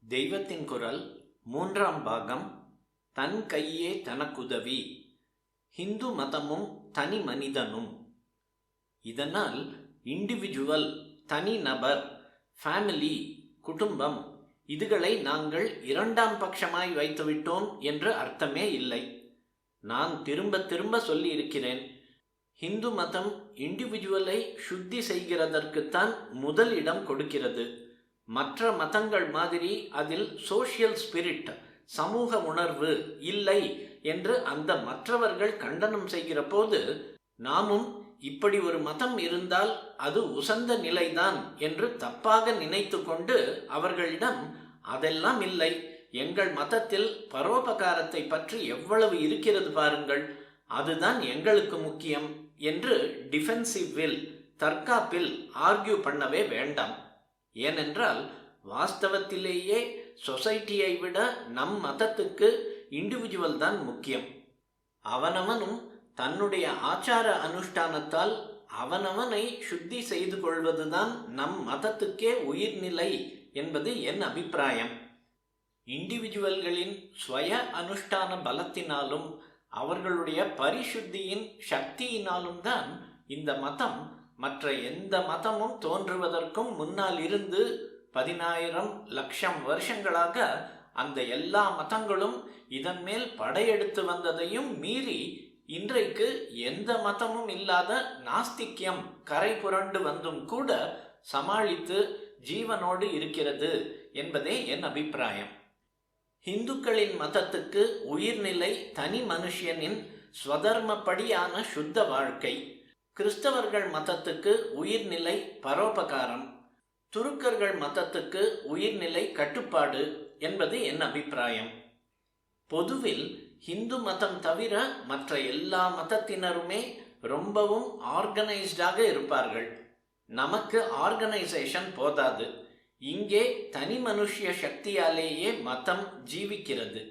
தெய்வத்தின் குரல் மூன்றாம் பாகம். தன் கையே தனக்குதவி. ஹிந்து மதமும் தனி மனிதனும். இதனால் இண்டிவிஜுவல், தனி நபர், ஃபேமிலி, குடும்பம் இதுகளை நாங்கள் இரண்டாம் பட்சமாய் வைத்துவிட்டோம் என்று அர்த்தமே இல்லை. நான் திரும்ப திரும்ப சொல்லி இருக்கிறேன். ஹிந்து மதம் இண்டிவிஜுவலை சுத்தி செய்கிறதற்குத்தான் முதல் இடம் கொடுக்கிறது. மற்ற மதங்கள் மாதிரி அதில் சோஷியல் ஸ்பிரிட், சமூக உணர்வு இல்லை என்று அந்த மற்றவர்கள் கண்டனம் செய்கிற போது நாமும் இப்படி ஒரு மதம் இருந்தால் அது உசந்த நிலைதான் என்று தப்பாக நினைத்து கொண்டு அவர்களிடம் அதெல்லாம் இல்லை, எங்கள் மதத்தில் பரோபகாரத்தை பற்றி எவ்வளவு இருக்கிறது பாருங்கள், அதுதான் எங்களுக்கு முக்கியம் என்று டிஃபென்சிவில், தற்காப்பில் ஆர்கியூ பண்ணவே வேண்டாம். ஏனென்றால் வாஸ்தவத்திலேயே சொசைட்டியை விட நம் மதத்துக்கு இண்டிவிஜுவல் தான் முக்கியம். அவனவனும் தன்னுடைய ஆச்சார அனுஷ்டானத்தால் அவனவனை சுத்தி செய்து கொள்வதுதான் நம் மதத்துக்கே உயிர்நிலை என்பது என் அபிப்பிராயம். இண்டிவிஜுவல்களின் ஸ்வய அனுஷ்டான பலத்தினாலும் அவர்களுடைய பரிசுத்தியின் சக்தியினாலும் தான் இந்த மதம் மற்ற எந்த மதமும் தோன்றுவதற்கும் முன்னால் இருந்து 10,000 லட்சம் வருஷங்களாக அந்த எல்லா மதங்களும் இதன் மேல் படையெடுத்து வந்ததையும் மீறி இன்றைக்கு எந்த மதமும் இல்லாத நாஸ்திக்யம் கரை புரண்டு வந்தும் கூட சமாளித்து ஜீவனோடு இருக்கிறது என்பதே என் அபிப்பிராயம். இந்துக்களின் மதத்துக்கு உயிர்நிலை தனி மனுஷனின் ஸ்வதர்மப்படியான சுத்த வாழ்க்கை. கிறிஸ்தவர்கள் மதத்துக்கு உயிர்நிலை பரோபகாரம். துருக்கர்கள் மதத்துக்கு உயிர்நிலை கட்டுப்பாடு என்பது என் அபிப்பிராயம். பொதுவில் ஹிந்து மதம் தவிர மற்ற எல்லா மதத்தினருமே ரொம்பவும் ஆர்கனைஸ்டாக இருப்பார்கள். நமக்கு ஆர்கனைசேஷன் போதாது. இங்கே தனி மனுஷ்ய சக்தியாலேயே மதம் ஜீவிக்கிறது.